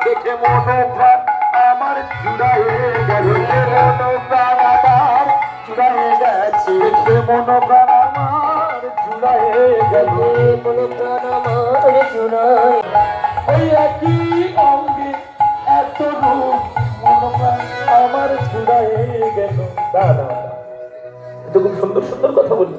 দেখে মনোপ্রাণ আমার জুড়ায়ে গেল, মনোপ্রাণ আমার জুড়ায়ে গেছে, দেখে মনোপ্রাণ আমার জুড়ায়ে গেল, মনোপ্রাণ আমার জুড়ায়ে ওই একই অঙ্গে এত রূপ, মনোপ্রাণ আমার জুড়ায়ে গেল। দাদা এটা খুব সুন্দর সুন্দর কথা বলি,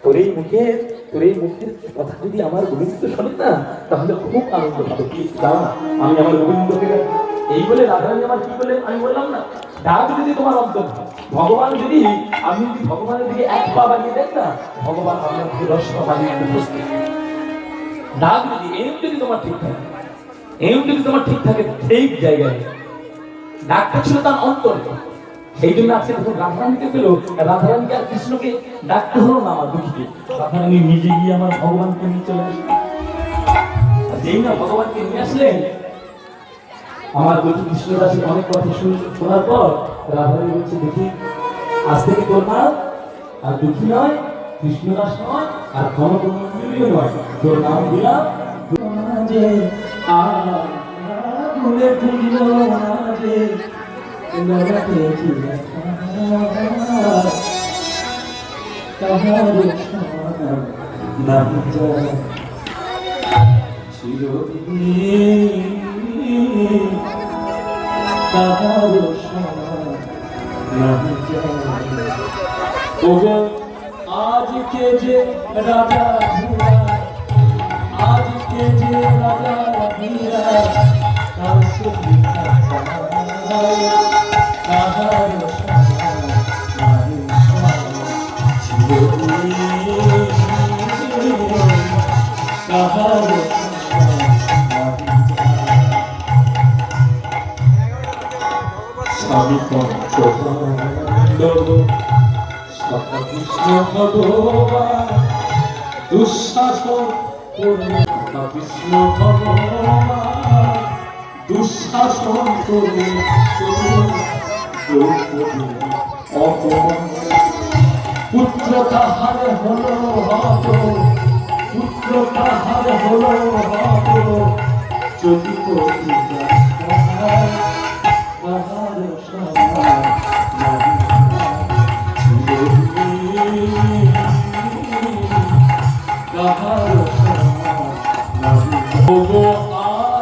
তোর এই মুখের কথা যদি আমার গোবিন্দ শোনে না তাহলে খুব আনন্দ পাবে। দাও না আমি আমার গোবিন্দকে এই বলে রাধারানী আমার কি বলে আমি বললাম না, ডাক যদি তোমার অন্তর ভগবান যদি আমি যদি ভগবানের দিকে এক পা বাড়িয়ে দেন না, ভগবান আপনার 10 পা বাড়িয়ে উপস্থিত। ডাক যদি এম যদি তোমার ঠিক থাকে, এম যদি তোমার ঠিক থাকে ঠিক জায়গায়, ডাকটা ছিল তার অন্তরে। সেই জন্য আজকে যখন রাধারানীকে পেল, রাধারানীকে আর কৃষ্ণকে ডাকতে হলো না আমার দুঃখীকে, রাধারানী নিজে গিয়ে আমার ভগবানকে নিয়ে চলে আসলেন। আর যেই না ভগবানকে নিয়ে আসলেন, আমার দুঃখী কৃষ্ণদাসের অনেক কথা শোনার পর রাধারানী বলছে, দেখি আজ থেকে তোর নাম আর দুঃখী নয়, কৃষ্ণদাস নয়, আর ক্ষমতামন্দিরও নয়, তোর নাম দিলাম ভুলে ভুলিল না যে আজকে যে রাজা ভীরা, আজকে যে রাজা ভীরা তার সুবিধা স্বামী কৃষ্ণ ভগবান দুঃশাসন করে, কৃষ্ণ ভগবান দুঃশাসন করে অপমান, পুত্র তাহার হলো হত, পুত্র তাহার হলো হত, যদি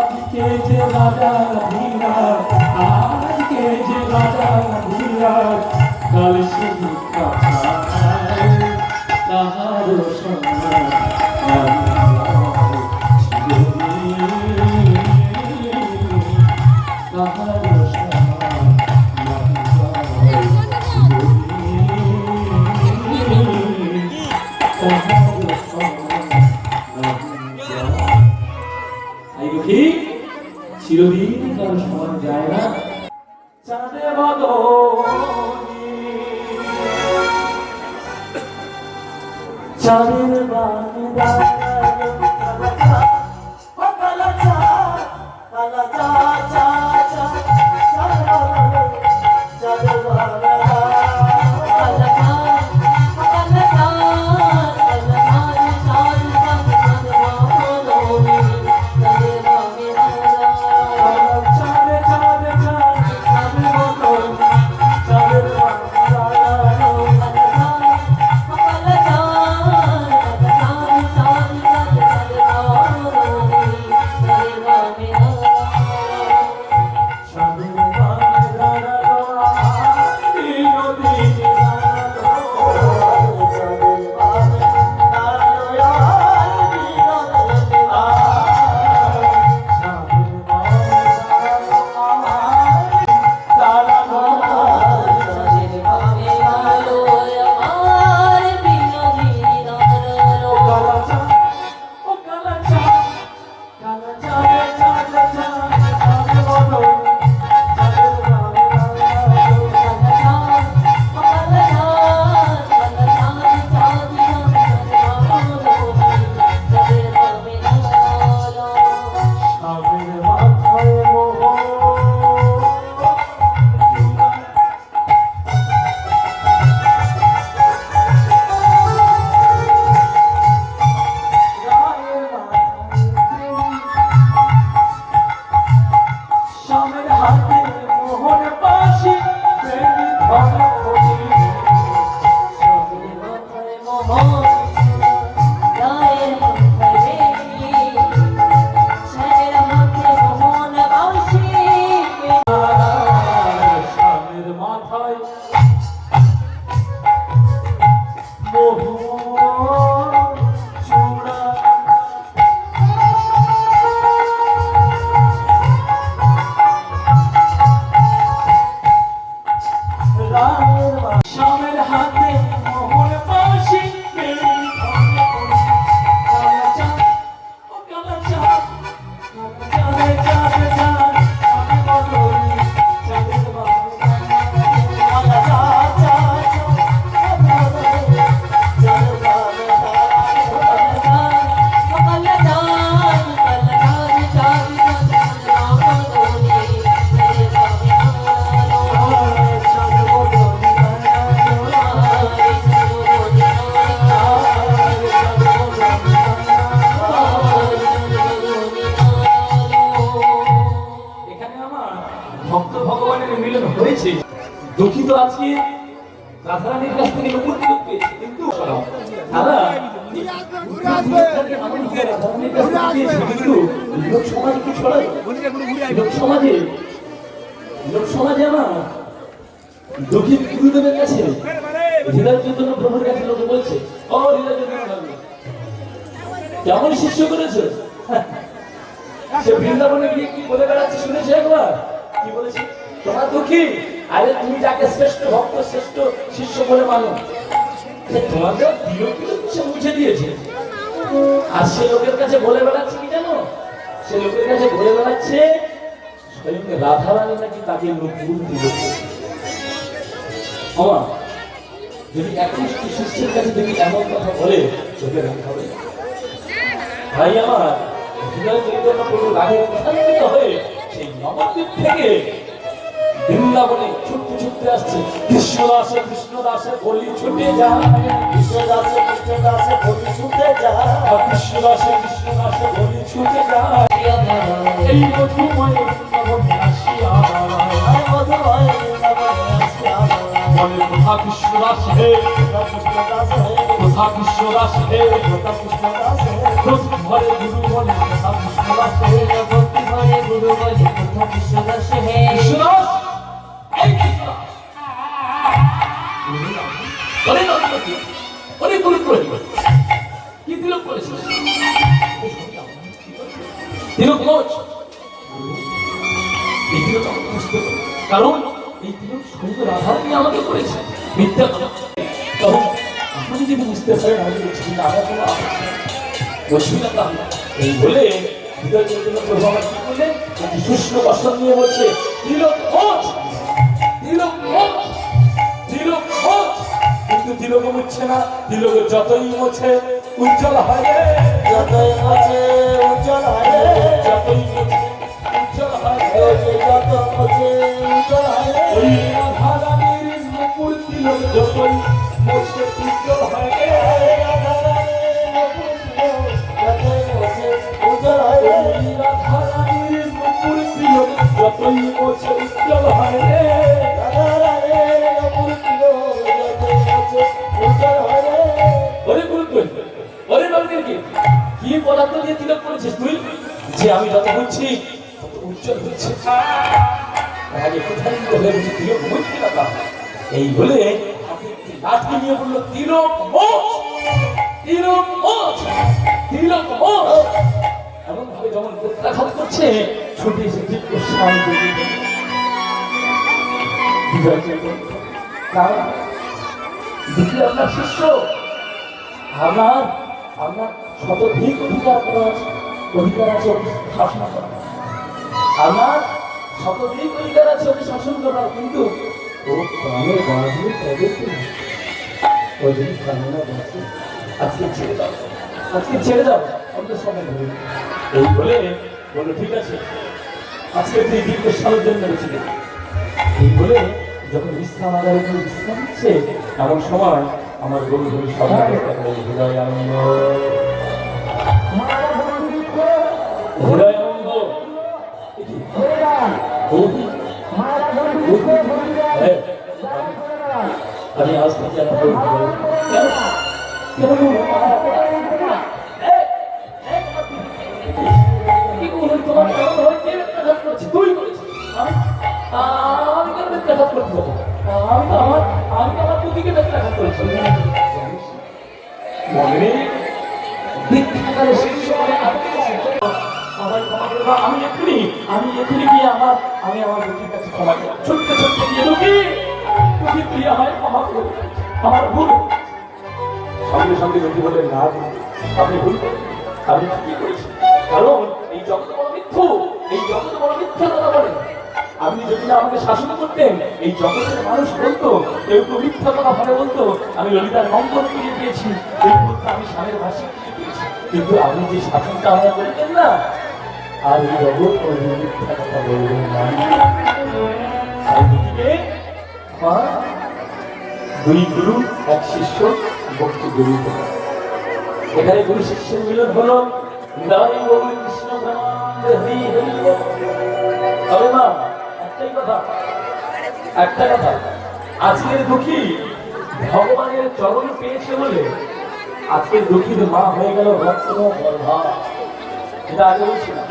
আজকে যে রাজা ভীরা, আজকে যে রাজা ভীরা কাল সে তাহার চিরদিন কারো সমান যায় না। চাঁদে বদনি চাঁদের বানে দাঁড়ালো কালা চা, কালা চা চা চা চাঁদের বানে দুঃখিত আজকে রাধারানীর কাছ থেকে নকুল তিলক পেয়েছে, কিন্তু তারা লোক সমাজে কি ছড়ায়, লোক সমাজে আমার দুঃখী গুরুদেবের কাছে হৃদয় চৈতন্য প্রভুর কাছে লোকে বলছে, ও হৃদয় চৈতন্য প্রভু কেমন শিষ্য করেছে। সে বৃন্দাবনে গিয়ে কি বলে বেড়াচ্ছে শুনেছে একবার? কি বলেছে? তোমার দুঃখী, আরে তুমি যাকে শ্রেষ্ঠ ভক্ত শ্রেষ্ঠ শিষ্য বলে মানো, তোমাদের তিলক সে মুছে দিয়েছে। আর সে লোকের কাছে বলে বেড়াচ্ছে কি জানো? সে লোকের কাছে বলে বেড়াচ্ছে স্বয়ং রাধারানী নাকি তাকে নকুল দিয়েছে। আমার যদি একনিষ্ঠ শিষ্যের কাছে যদি এমন কথা বলে চোখে রাখা হবে ভাই, আমার হৃদয় চৈতন্য প্রভু রাগে প্রশান্তিত হয়ে সেই নবদ্বীপ থেকে বৃন্দাবনে ছুটতে ছুটতে আসছে। কৃষ্ণদাসে কৃষ্ণদাসে বলি ছুটে যায়, কৃষ্ণদাসে কৃষ্ণদাসে বলি ছুটে যায়, কৃষ্ণদাসে কৃষ্ণদাসে বলি ছুটে যায়। এই মধুময় বৃন্দাবনে আসিয়া দাঁড়ায়, মধুময় বৃন্দাবনে আসিয়া দাঁড়ায়। বলে কোথা কৃষ্ণদাস হে, কৃষ্ণদাস হে, কোথা কৃষ্ণদাস হে, কোথা কৃষ্ণদাস হে। প্রতি ঘরে গুরু বলে কোথা কৃষ্ণদাস হে, প্রতি ঘরে গুরু বলে কোথা কৃষ্ণদাস হে। কৃষ্ণদাস কারণ এই তিলক সঙ্গে রাধারানী আমাকে করেছে মিথ্যা কথা। তখন আপনি যদি বুঝতে পারেন আমি বলছি না, আমার কোনো অসুবিধা না। এই বলে হৃদয় চৈতন্য প্রভু আমার কি করলেন, শুষ্ক বসন নিয়ে বলছে তিলক মোচ, তিলক মোচ, তিলক মোচ। কিন্তু তিলক মুছছে না, তিলক যতই মোছে উজ্জ্বল হয়, যতই মোছে উজ্জ্বল হয়, যতই মোছে উজ্জ্বল হয়, যত মোছে উজ্জ্বল হয়। ওই রাধারানীর নকুল তিলক যতই মোছে উজ্জ্বল হয়, রাধারানীর নকুল তিলক যতই মোছে উজ্জ্বল হয়, রাধারানীর নকুল তিলক যতই মোছে উজ্জ্বল হয়, রাধারানীর নকুল তিলক যতই মোছে উজ্জ্বল হয়। ওরে গুরুত্ব, ওরে বালকের কি পদার্থ দিয়ে তিলক করেছিস তুই, যে আমি যত বুঝছি উজ্জ্বল হচ্ছে। আগে কোথায় বলছি তিলক মুছবি না, এই বলে লাঠি নিয়ে বললো তিলক মোচ, তিলক মোচ, তিলক মোচ। এমন ভাবে যেমন প্রত্যাঘাত করছে, ছুটে এসে দিব্য স্বামী দেখি আপনার শিষ্য, আপনার আপনার শতধিক অধিকার আছে, অধিকার আছে শাসন করা, আপনার শতধিক অধিকার আছে ওকে শাসন করার, কিন্তু ও প্রাণের বাঁচবে তবে ওই যদি প্রাণেরা বাঁচে আজকে ছেড়ে দাও, আজকে ছেড়ে দাও, অন্য সময় ধরে। এই বলে বলো ঠিক আছে, আজকে তুই দীর্ঘ সালের জন্য রেখে। এই বলে যখন বিশ্রাম আদায় করে বিশ্রাম দিচ্ছে, এমন সময় আমার গরু গরু সবাই হৃদয় আনন্দ, হৃদয় আনন্দ। আমি আজ থেকে তুই করেছিস, আমি কেন ব্যত্যাঘাত করতে যাবো? আমি আমার পুঁতিকে ব্যত্যাঘাত করেছি। আমি এক্ষুনি গিয়ে আমি আমার দুঃখীর কাছে ক্ষমা করি, ছোট্ট ছোট্ট গিয়ে দুঃখী তুই আমায় ক্ষমা করো, আমার ভুল। সঙ্গে সঙ্গে দুঃখী বললেন না, আপনি ভুল করেন, আমি কি করেছি? কারণ এই জগৎ বড় মিথ্যু, এই জগৎ বড় মিথ্যা কথা বলেন। আপনি যদি না আমাকে শাসন করতেন, এই জগতের মানুষ বলতো, কেউ কেউ মিথ্যা কথা ভাবে বলতো আমি ললিতার মঙ্গল ফিরে পেয়েছি, কেউ বলতো আমি স্বামীর ভাষা ফিরে পেয়েছি। কিন্তু আপনি যে শাসনটা আমরা করতেন না, আর এই জগৎ ওই মিথ্যা কথা বলবেন না। দুই গুরু এক শিষ্য, ভক্তি গুরু। এখানে গুরু শিষ্যের মিলন হলো, কৃষ্ণ তবে মা একটাই কথা, একটা কথা, আজকের দুঃখী ভগবানের চরণ পেয়েছে বলে আজকের দুঃখীর মা হয়ে গেল রত্ন গর্ভা। এটা আগে বলছিলাম।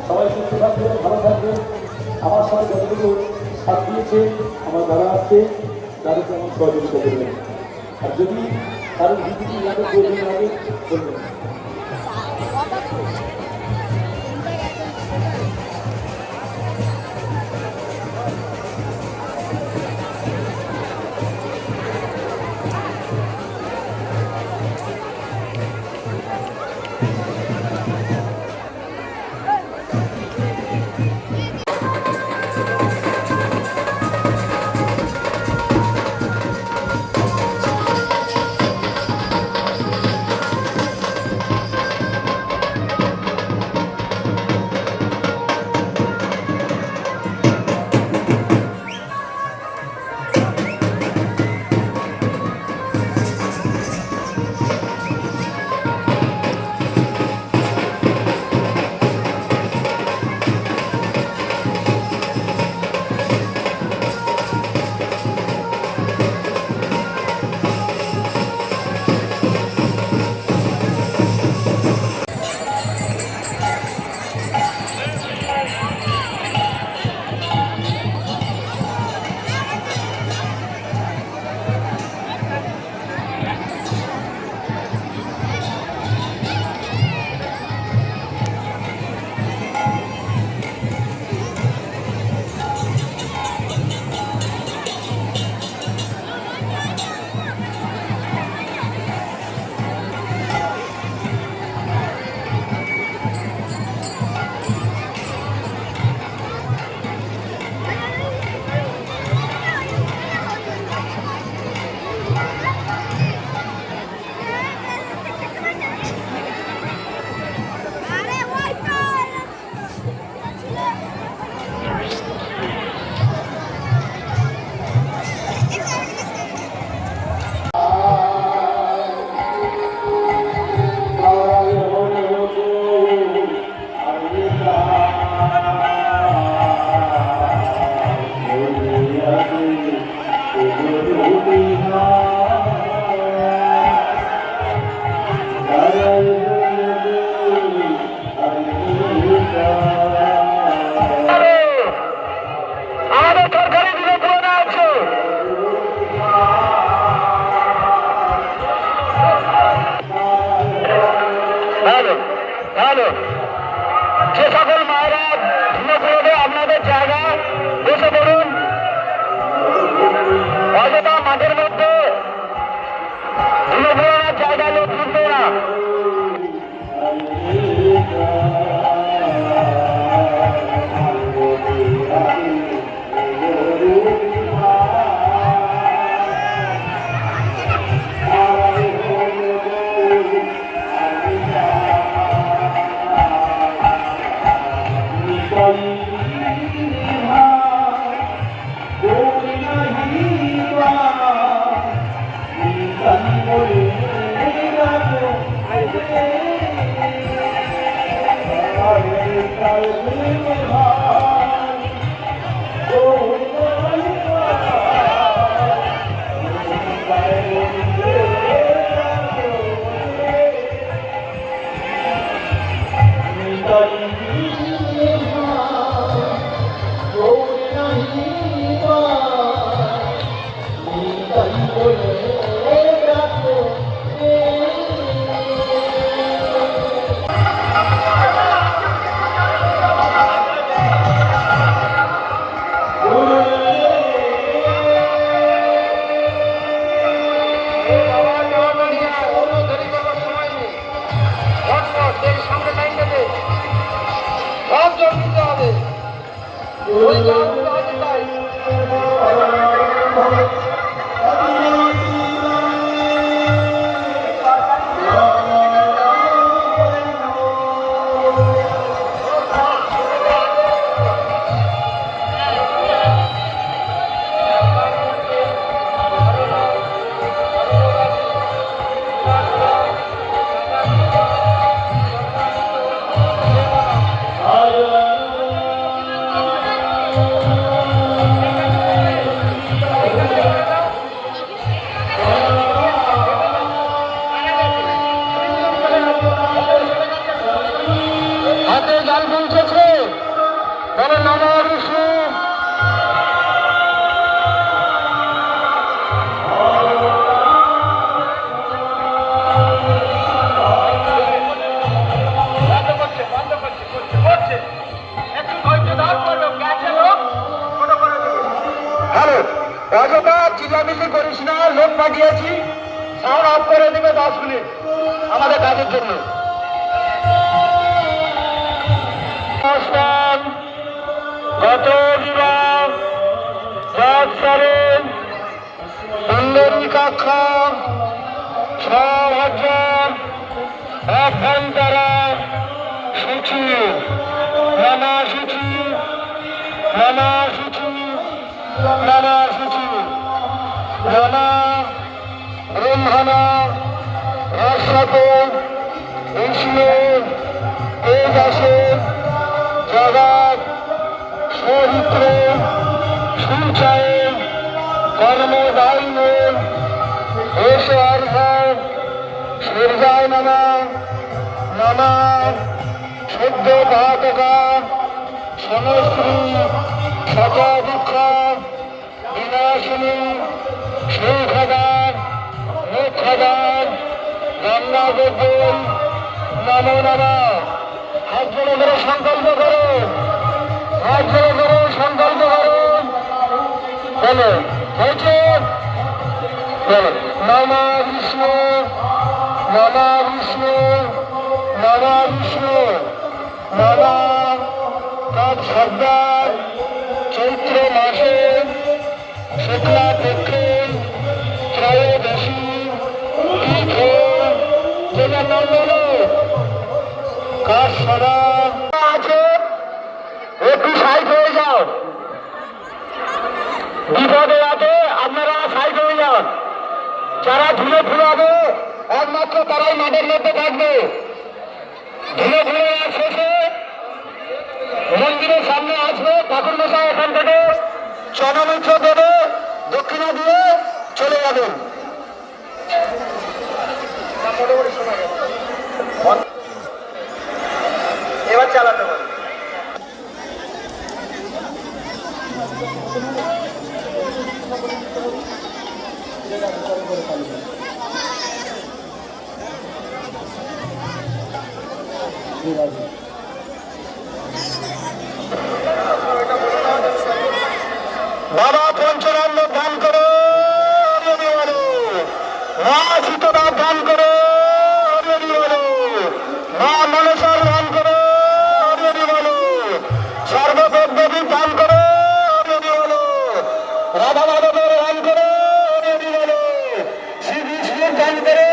সবাই সুস্থ থাকবে, ভালো থাকবে। আমার সঙ্গে যতটুকু সাথ দিয়েছে আমার দাদা আছে, তাদেরকে আমার সহযোগিতা করবেন। আর যদি কারোর ভিত্তি লাগে প্রয়োজন লাগে বলবেন। যে সকল মায়েরা ধুমপুরে আপনাদের জায়গা বসে পড়ুন। অযথা মাঠের মধ্যে ধুমপুরানোর জায়গা লোক তুলবে না। হ্যালো, অযথা চিল্লামিল্লি করিস না, লোক পাঠিয়েছি, সাউন্ড অফ করে দিবে 10 মিনিট আমাদের কাজের জন্য। গত বিভাগ 10 সালের 15 কক্ষ 6,000 অভ্যন্তরা সূচি নানা সূচি নানা সূচি নানা সূচি নানা ব্রহ্মণা রাষ্ট্রপতি বিষ্ণু তেজ আসে জগৎ চরিত্র সূচায় কর্মদায়িনী ঈশ্বর সূর্যায় নামা নামা শুদ্ধ ঘাতকা সমশ্রী শত দুঃখ বিনাশিনী সুখদান মুখদান গঙ্গা গোকুল নমো নমা। হাত জোড়ো করে সংকল্প করো, হাত জোড়ো করে সংকল্প করো। বলো হয়েছে, বলো নমা বিষ্ণু নমা বিষ্ণু নমা বিষ্ণু নমা তৎসর্দার চৈত্র মাসে শুক্লা পক্ষে ত্রয়োদশী তিথে যেটা নন্দন কাজ সদা আছে, একটু সাইড হয়ে যাও, বিপদে আছে, আপনারা সাইড হয়ে যান। যারা ধুলো ফুলাবে একমাত্র তারাই মাঠের মধ্যে থাকবে। ধুলো ফুলে শেষে মন্দিরের সামনে আসবে, ঠাকুর মশাই এখান থেকে চরণমিত্র দেবে, দক্ষিণা দিয়ে চলে যাবেন। এবার চালাতে পারবে। বাবা পঞ্চরান্ন দান করো, মা শীতদার দান করো, মা মনসার দান করো, সর্বদেবী দান করো, রাধা মাধবের দান করো, শ্রী বিষ্ণুর দান করো।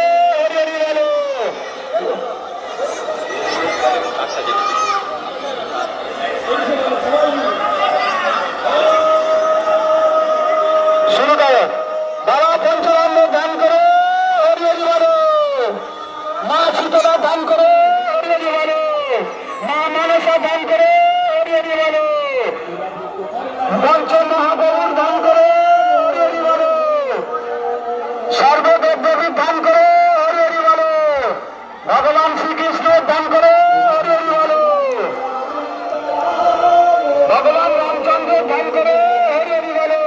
শুরু করো, বাবা পঞ্চরান্ন দান করো, হরি হরি বলো, মা শীতলা দান করো, হরি হরি বলো, মা মানসা দান করো, হরি হরি বলো, পঞ্চ মহাপ্রভুর দান করো, হরি হরি বলো, সর্বদেবদেবীর দান করো, হরি হরি বলো, ভগবান শ্রীকৃষ্ণের দান করো, হরি হরি বলো, ভগবান রামচন্দ্রের দান করো, হরি হরি বলো।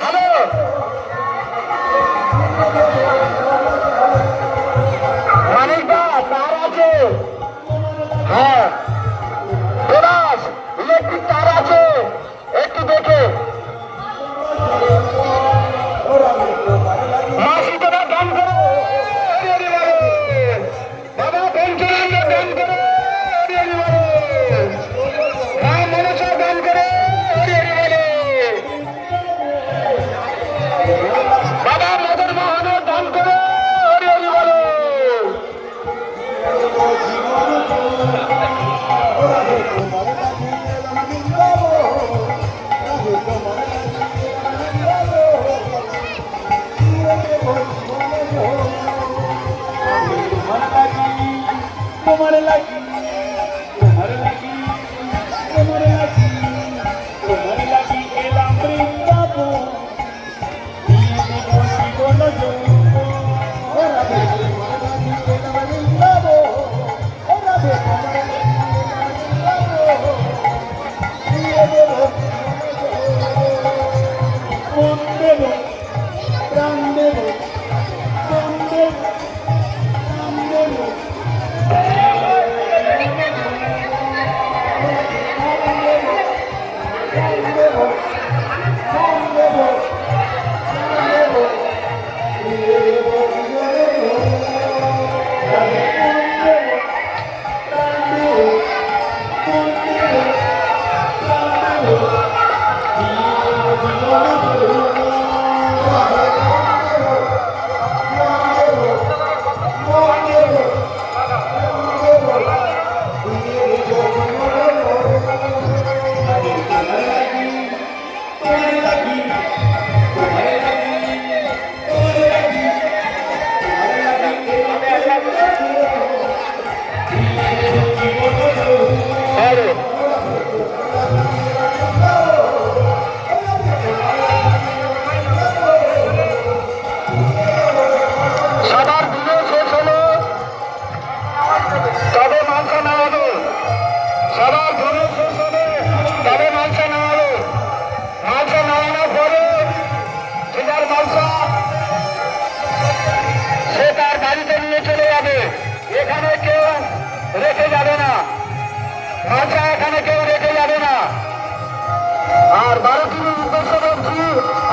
হ্যালো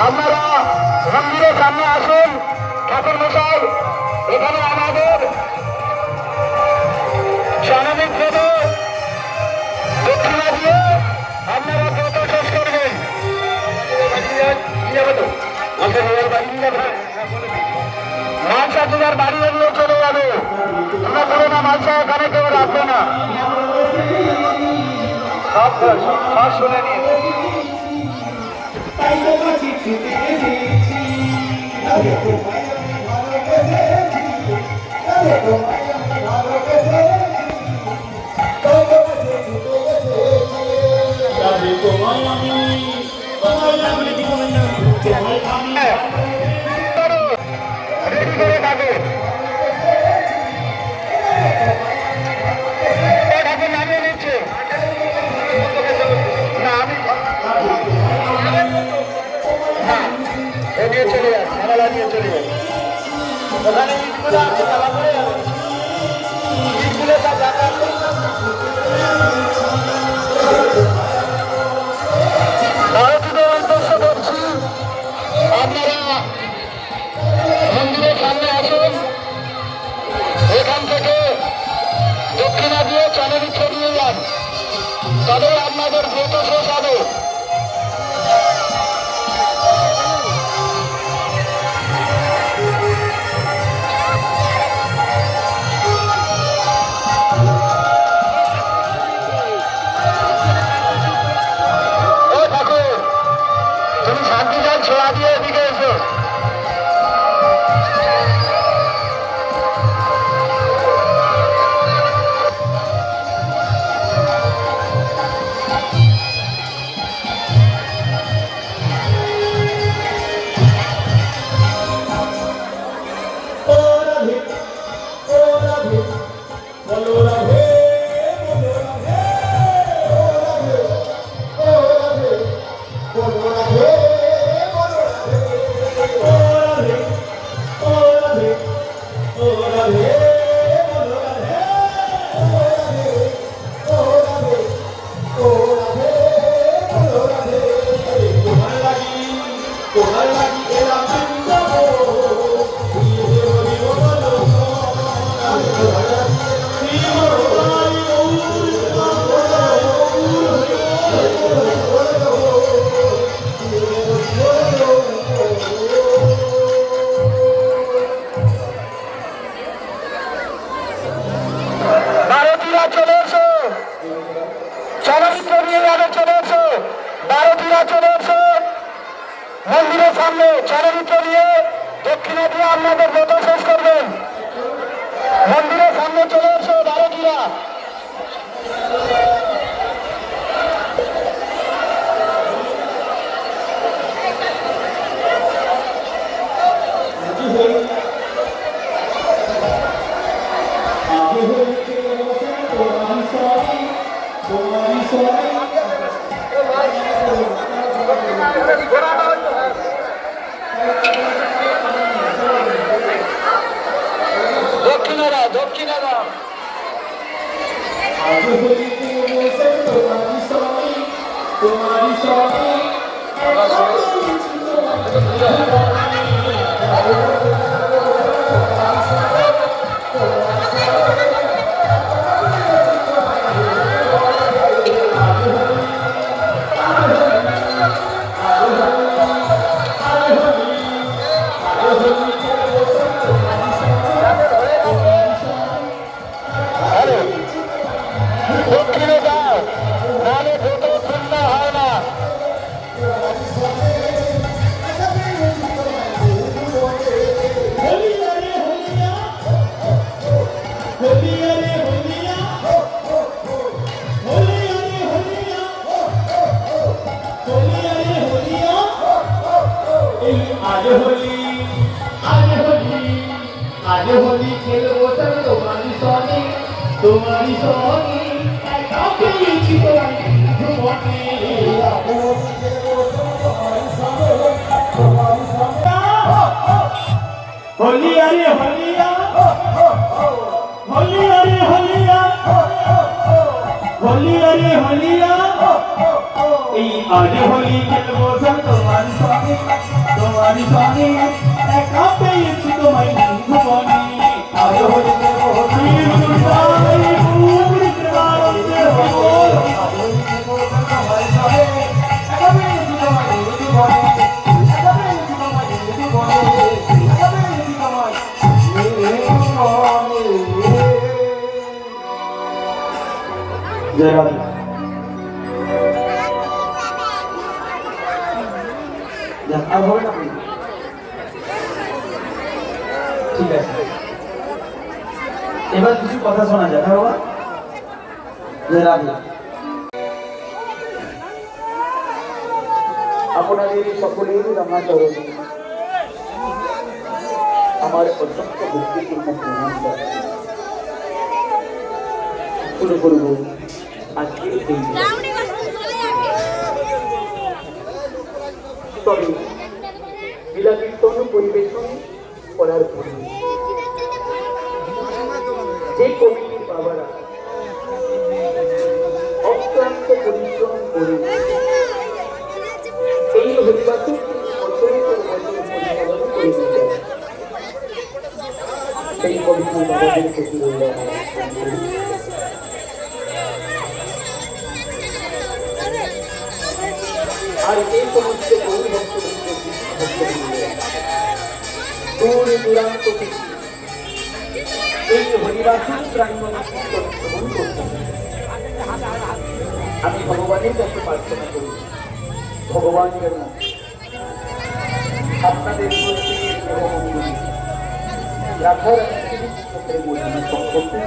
আপনারা মন্দিরের সামনে আসুন। ঠাকুর মশাই এখানে আমাদের স্বাভাবিক ভাবে দক্ষিণা দিয়ে আপনারা ব্রত শেষ করবেন। মালসা তোমার বাড়ি এগুলো চলে যাবে। তোমরা বলো না মালসা এখানে কেউ রাখবে না। সব শুনে নিয়ে রেডি করে থাকে ঠাকুর নামিয়ে নিচ্ছে। না আমি নিয়ে চলে যাচ্ছে, খেলা নিয়ে চলে যাবে। ওখানে ইটগুলো আছে, খেলা করে যাবে। ইটগুলো সব রাখা ভারতীয় উদ্দেশ্য করছি, আপনারা মন্দিরের সামনে আসুন। এখান থেকে দক্ষিণা দিয়ে চাঁদনি ছড়িয়ে যান, তবে আপনাদের ব্রত শেষ হবে। তুমি শান্তি যান, ছোড়া দিয়ে এদিকে এসো। মন্দিরের সামনে চলচ্চিত্র দিয়ে দক্ষিণা দিয়ে আপনাদের ব্রত শেষ করবেন। মন্দিরের সামনে চলে এসো ভারতীয়রা। দক্ষিণারা দক্ষিণারা দক্ষিণে যাও, নাহলে ব্রত পূর্ণ হয় না। आज होली खेलो सब तुम्हारी सोनी तुम्हारी सोनी काफी चितवाई झुमोनी होली अरे होलिया होली अरे होलिया होली अरे होलिया আজ হোলি খেলবো সব তোমার সঙ্গে একা পেয়েছি তোমায় ভুবনে আজ হোলি খেলবো জয় রাধে আর হবে না ঠিক আছে এবার কিছু কথা শোনা যায় হ্যাঁ বাবা জয় রাধে আপনাদের সকলের রান্না চরণ আমার অত্যন্ত ভক্তিপূর্ণ প্রণাম শুরু করব আজকের এই তবে লীলা কীর্তন পরিবেশন করার পরে যে কমিটির বাবারা অক্লান্ত পরিশ্রম করে এই হরিবাসী পরিচালনা করে দিয়েছেন সেই কমিটির বাবাদের প্রতি রইল আর এই সমস্ত গৌরী দূর দূরান্ত থেকে এই হরিবাসী প্রাঙ্গণ শ্রবণ করতেন আমি ভগবানের কাছে প্রার্থনা করি ভগবান যেন আপনাদের রাখার ক্ষেত্রে বোঝানো সম্পর্কে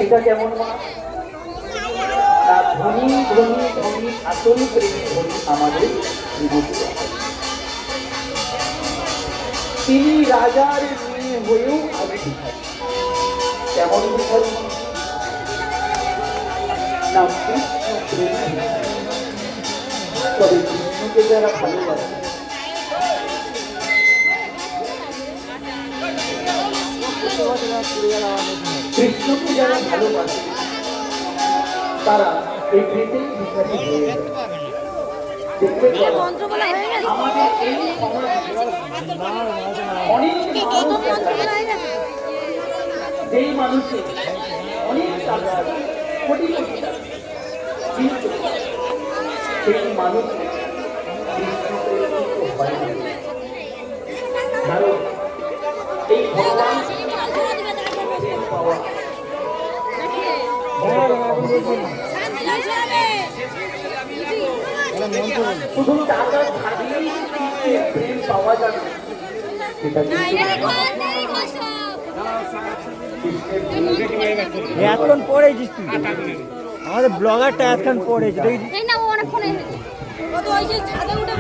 এটা কেমন মা না ধনী ধনী ধনী আসল প্রেমী ধনী আমাদের তিনি রাজার মেয়ে হয়েও আগে কেমন ভিখারি না কৃষ্ণ প্রেমী তবে কৃষ্ণকে যারা ভালোবাসে কৃষ্ণকে যারা ভালোবাসে তারা এই পৃথিবী ভিখারি হয়ে যায় আমাদের এই অনেক যেই মানুষের অনেক টাকা কোটি কোটি টাকা কিন্তু সেই মানুষ কারণ এই ভগবান পাওয়া শুধু টাকা থাকলেই প্রেম পাওয়া যাবে এতক্ষণ পড়েছিস তুই আমাদের ব্লগারটা এতক্ষণ পড়েছে দেখি না ও অনেকক্ষণ কত ওই যে ছাদে উঠে